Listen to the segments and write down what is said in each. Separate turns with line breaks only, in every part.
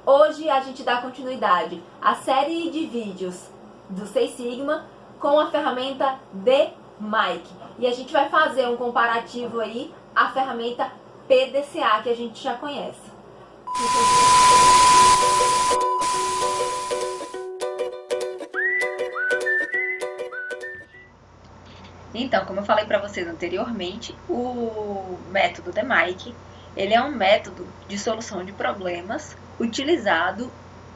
Hoje a gente dá continuidade à série de vídeos do Seis Sigma com a ferramenta DMic. E a gente vai fazer um comparativo aí à ferramenta PDCA que a gente já conhece.
Então, como eu falei para vocês anteriormente, o método DMic, ele é um método de solução de problemas utilizado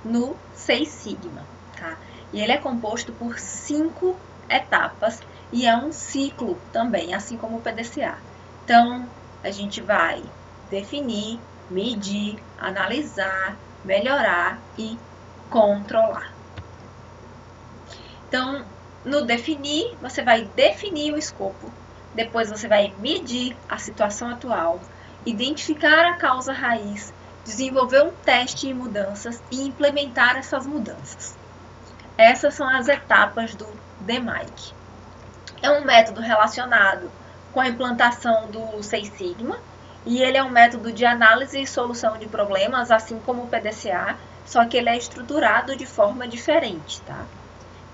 no Seis Sigma, tá? E ele é composto por 5 etapas e é um ciclo também, assim como o PDCA. Então, a gente vai definir, medir, analisar, melhorar e controlar. Então, no definir, você vai definir o escopo, depois você vai medir a situação atual, identificar a causa raiz, desenvolver um teste de mudanças e implementar essas mudanças. Essas são as etapas do DMic. É um método relacionado com a implantação do Seis Sigma e ele é um método de análise e solução de problemas, assim como o PDCA, só que ele é estruturado de forma diferente, tá?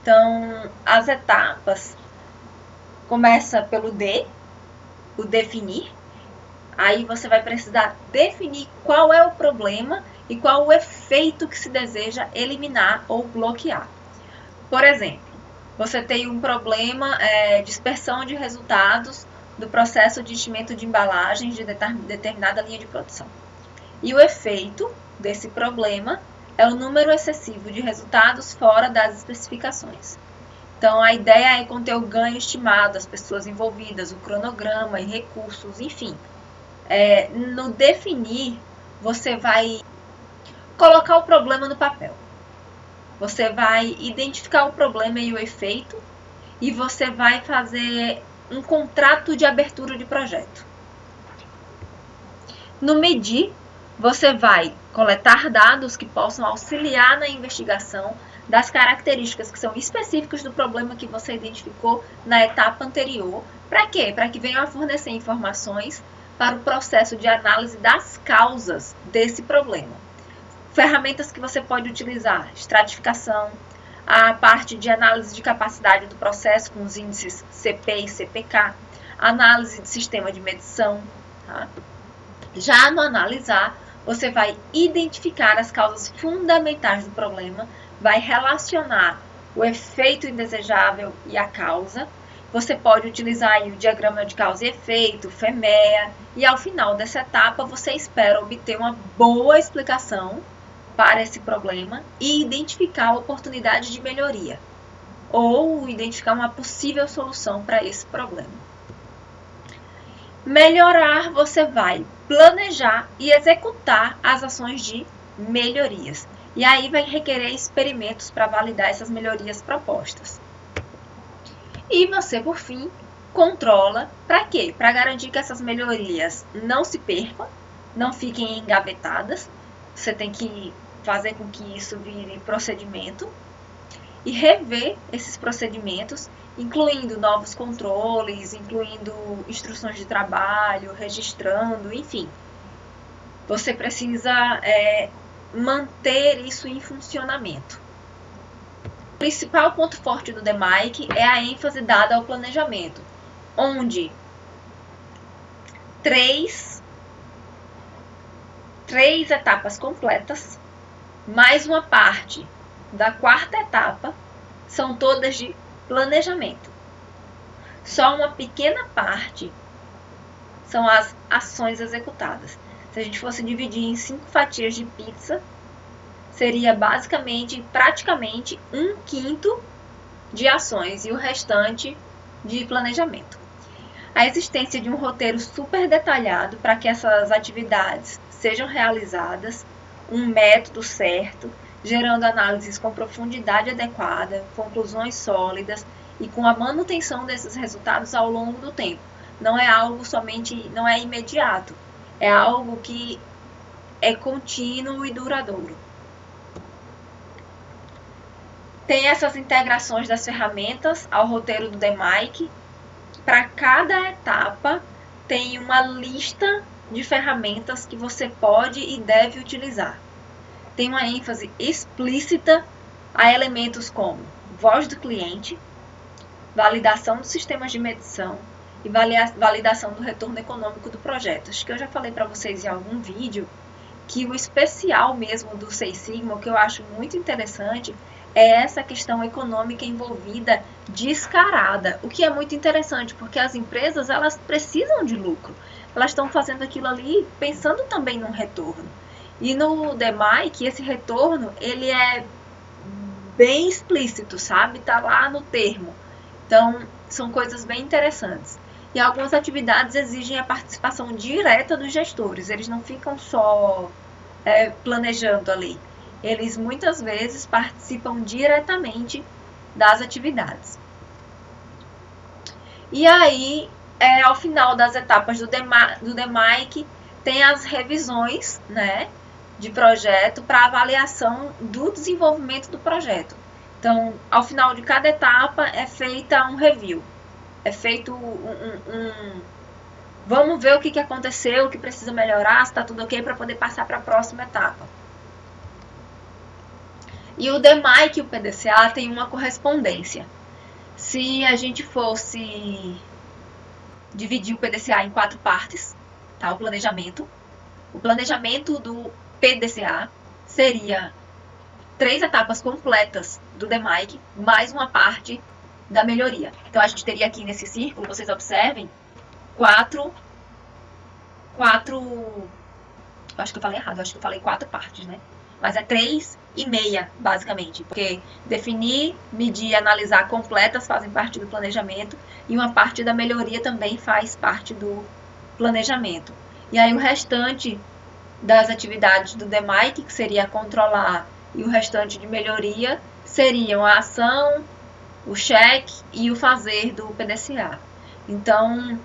Então, as etapas começa pelo D, o definir. Aí você vai precisar definir qual é o problema e qual o efeito que se deseja eliminar ou bloquear. Por exemplo, você tem um problema dispersão de resultados do processo de enchimento de embalagens de determinada linha de produção. E o efeito desse problema é o número excessivo de resultados fora das especificações. Então, a ideia é conter o ganho estimado das pessoas envolvidas, o cronograma e recursos, enfim. No definir, você vai colocar o problema no papel. Você vai identificar o problema e o efeito e você vai fazer um contrato de abertura de projeto. No medir, você vai coletar dados que possam auxiliar na investigação das características que são específicas do problema que você identificou na etapa anterior. Para quê? Para que venham a fornecer informações para o processo de análise das causas desse problema. Ferramentas que você pode utilizar: estratificação, a parte de análise de capacidade do processo com os índices CP e CPK, análise de sistema de medição. Tá? Já no analisar, você vai identificar as causas fundamentais do problema, vai relacionar o efeito indesejável e a causa. Você pode utilizar aí o diagrama de causa e efeito, FEMEA, e ao final dessa etapa você espera obter uma boa explicação para esse problema e identificar a oportunidade de melhoria, ou identificar uma possível solução para esse problema. Melhorar, você vai planejar e executar as ações de melhorias. E aí vai requerer experimentos para validar essas melhorias propostas. E você, por fim, controla. Para quê? Para garantir que essas melhorias não se percam, não fiquem engavetadas. Você tem que fazer com que isso vire procedimento e rever esses procedimentos, incluindo novos controles, incluindo instruções de trabalho, registrando, enfim. Você precisa manter isso em funcionamento. O principal ponto forte do DMic é a ênfase dada ao planejamento, onde três etapas completas, mais uma parte da quarta etapa, são todas de planejamento. Só uma pequena parte são as ações executadas. Se a gente fosse dividir em 5 fatias de pizza, seria praticamente 1/5 de ações e o restante de planejamento. A existência de um roteiro super detalhado para que essas atividades sejam realizadas, um método certo, gerando análises com profundidade adequada, conclusões sólidas e com a manutenção desses resultados ao longo do tempo. Não é algo não é imediato, é algo que é contínuo e duradouro. Tem essas integrações das ferramentas ao roteiro do DMic. Para cada etapa tem uma lista de ferramentas que você pode e deve utilizar. tem uma ênfase explícita a elementos como voz do cliente, validação dos sistemas de medição e validação do retorno econômico do projeto. Acho que eu já falei para vocês em algum vídeo que o especial mesmo do Seis Sigma, o que eu acho muito interessante, é essa questão econômica envolvida descarada, o que é muito interessante, porque as empresas, elas precisam de lucro, elas estão fazendo aquilo ali pensando também num retorno. E no DMAIC, esse retorno, ele é bem explícito, sabe? Tá lá no termo. Então, são coisas bem interessantes. E algumas atividades exigem a participação direta dos gestores, eles não ficam só planejando ali. Eles muitas vezes participam diretamente das atividades. E aí, ao final das etapas do DMAIC, tem as revisões, né, de projeto para avaliação do desenvolvimento do projeto. Então, ao final de cada etapa é feita um review. É feito vamos ver o que aconteceu, o que precisa melhorar, se está tudo ok para poder passar para a próxima etapa. E o DMAIC e o PDCA têm uma correspondência. Se a gente fosse dividir o PDCA em 4 partes, tá? O planejamento do PDCA seria 3 etapas completas do DMAIC, mais uma parte da melhoria. Então, a gente teria aqui nesse círculo, vocês observem, 4, acho que eu falei errado, acho que eu falei 4 partes, né? Mas é 3,5, basicamente, porque definir, medir e analisar completas fazem parte do planejamento e uma parte da melhoria também faz parte do planejamento. E aí o restante das atividades do DMAIC, que seria controlar, e o restante de melhoria seriam a ação, o cheque e o fazer do PDCA. Então,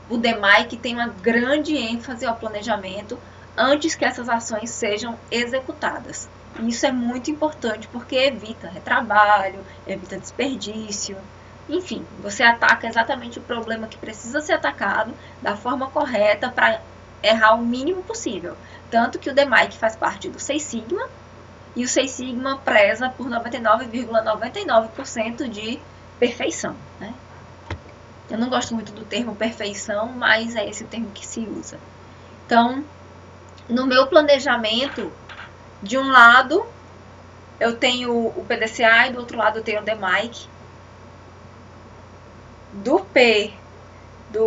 o DMAIC tem uma grande ênfase ao planejamento antes que essas ações sejam executadas. E isso é muito importante porque evita retrabalho, evita desperdício. Enfim, você ataca exatamente o problema que precisa ser atacado da forma correta para errar o mínimo possível. Tanto que o DMAIC faz parte do Seis Sigma e o Seis Sigma preza por 99,99% de perfeição, né? Eu não gosto muito do termo perfeição, mas é esse o termo que se usa. Então, no meu planejamento, de um lado eu tenho o PDCA e do outro lado eu tenho o DMAIC. Do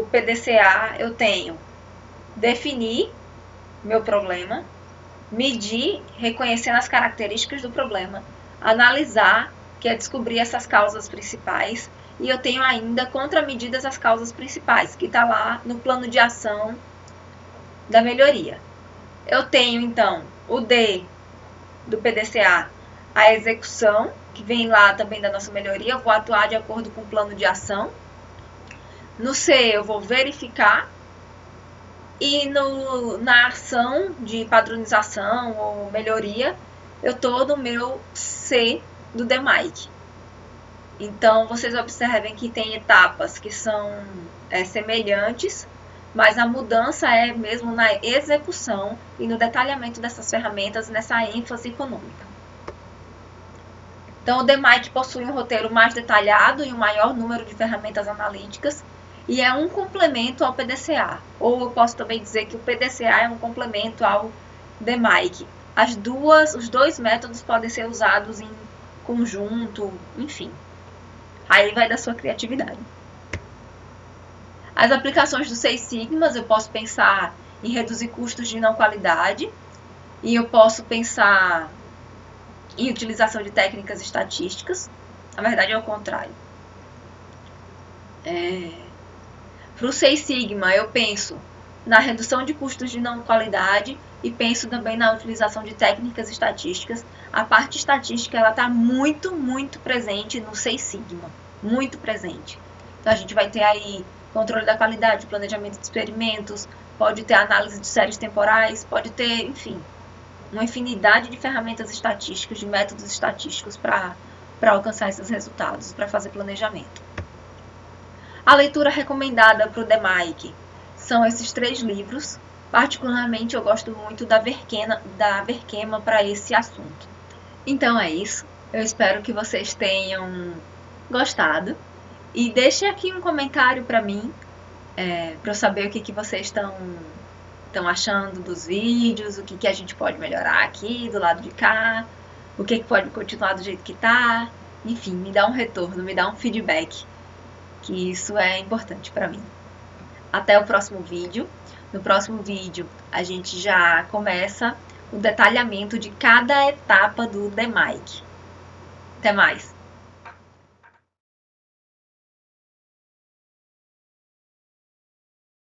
PDCA eu tenho definir meu problema, medir, reconhecendo as características do problema, analisar, que é descobrir essas causas principais, e eu tenho ainda contramedidas às causas principais, que está lá no plano de ação da melhoria. Eu tenho, então, o D do PDCA, a execução, que vem lá também da nossa melhoria, eu vou atuar de acordo com o plano de ação. No C, eu vou verificar. E na ação de padronização ou melhoria, eu estou no meu C do DMAIC. Então, vocês observem que tem etapas que são semelhantes, mas a mudança é mesmo na execução e no detalhamento dessas ferramentas, nessa ênfase econômica. Então, o DMAIC possui um roteiro mais detalhado e um maior número de ferramentas analíticas, e é um complemento ao PDCA. Ou eu posso também dizer que o PDCA é um complemento ao DMAIC. Os dois métodos podem ser usados em conjunto, enfim. Aí vai da sua criatividade. As aplicações do Seis Sigmas, eu posso pensar em reduzir custos de não qualidade, e eu posso pensar em utilização de técnicas estatísticas. Na verdade é o contrário. Para o Seis Sigma, eu penso na redução de custos de não qualidade e penso também na utilização de técnicas estatísticas. A parte estatística está muito, muito presente no Seis Sigma. Muito presente. Então, a gente vai ter aí controle da qualidade, planejamento de experimentos, pode ter análise de séries temporais, pode ter, enfim, uma infinidade de ferramentas estatísticas, de métodos estatísticos para alcançar esses resultados, para fazer planejamento. A leitura recomendada para o DMAIC são esses 3 livros, Particularmente, eu gosto muito da Verkema para esse assunto. Então é isso. Eu espero que vocês tenham gostado. E deixe aqui um comentário para mim, para eu saber o que vocês estão achando dos vídeos, o que a gente pode melhorar aqui do lado de cá, o que pode continuar do jeito que tá. Enfim, me dá um retorno, me dá um feedback, que isso é importante para mim. Até o próximo vídeo. No próximo vídeo, a gente já começa o detalhamento de cada etapa do DMAIC. Até mais!